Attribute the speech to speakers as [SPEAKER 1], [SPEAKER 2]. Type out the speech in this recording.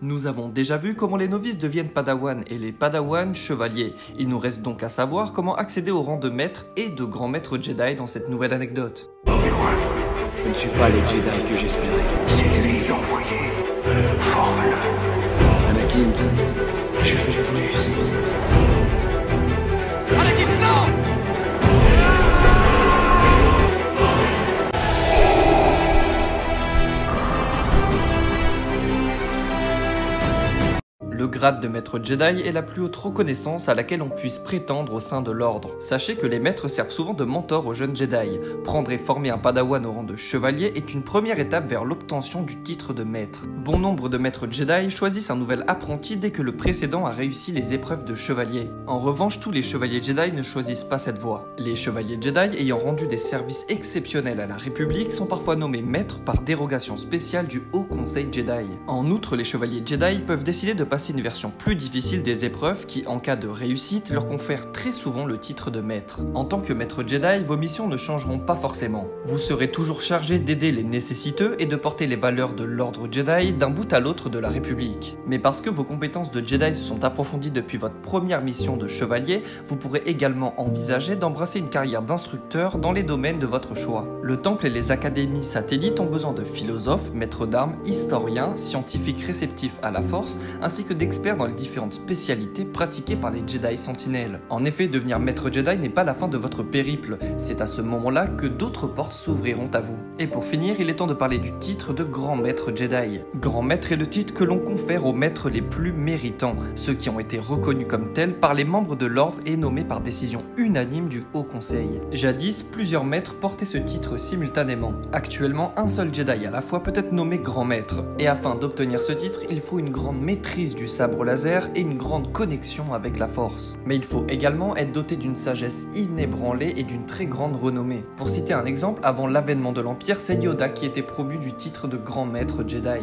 [SPEAKER 1] Nous avons déjà vu comment les novices deviennent Padawan et les Padawan chevaliers. Il nous reste donc à savoir comment accéder au rang de maître et de grand maître Jedi dans cette nouvelle anecdote.
[SPEAKER 2] Obi-Wan,
[SPEAKER 3] Je ne suis pas le Jedi que j'espérais.
[SPEAKER 2] c'est lui l'envoyé. Forme-le.
[SPEAKER 3] Anakin, je fais plus.
[SPEAKER 1] Le grade de maître Jedi est la plus haute reconnaissance à laquelle on puisse prétendre au sein de l'ordre. Sachez que les maîtres servent souvent de mentor aux jeunes Jedi. Prendre et former un Padawan au rang de chevalier est une première étape vers l'obtention du titre de maître. Bon nombre de maîtres Jedi choisissent un nouvel apprenti dès que le précédent a réussi les épreuves de chevalier. En revanche, tous les chevaliers Jedi ne choisissent pas cette voie. Les chevaliers Jedi ayant rendu des services exceptionnels à la République sont parfois nommés maîtres par dérogation spéciale du Haut Conseil Jedi. En outre, les chevaliers Jedi peuvent décider de passer une version plus difficile des épreuves qui, en cas de réussite, leur confère très souvent le titre de maître. En tant que maître Jedi, vos missions ne changeront pas forcément. Vous serez toujours chargé d'aider les nécessiteux et de porter les valeurs de l'ordre Jedi d'un bout à l'autre de la République. Mais parce que vos compétences de Jedi se sont approfondies depuis votre première mission de chevalier, vous pourrez également envisager d'embrasser une carrière d'instructeur dans les domaines de votre choix. Le temple et les académies satellites ont besoin de philosophes, maîtres d'armes, historiens, scientifiques réceptifs à la force, ainsi que d'experts dans les différentes spécialités pratiquées par les Jedi Sentinelles. En effet, devenir maître Jedi n'est pas la fin de votre périple, c'est à ce moment-là que d'autres portes s'ouvriront à vous. Et pour finir, il est temps de parler du titre de grand maître Jedi. Grand maître est le titre que l'on confère aux maîtres les plus méritants, ceux qui ont été reconnus comme tels par les membres de l'ordre et nommés par décision unanime du Haut Conseil. Jadis, plusieurs maîtres portaient ce titre simultanément. Actuellement, un seul Jedi à la fois peut être nommé grand maître. Et afin d'obtenir ce titre, il faut une grande maîtrise du sabre laser et une grande connexion avec la force. Mais il faut également être doté d'une sagesse inébranlée et d'une très grande renommée. Pour citer un exemple, avant l'avènement de l'Empire, c'est Yoda qui était promu du titre de grand maître Jedi.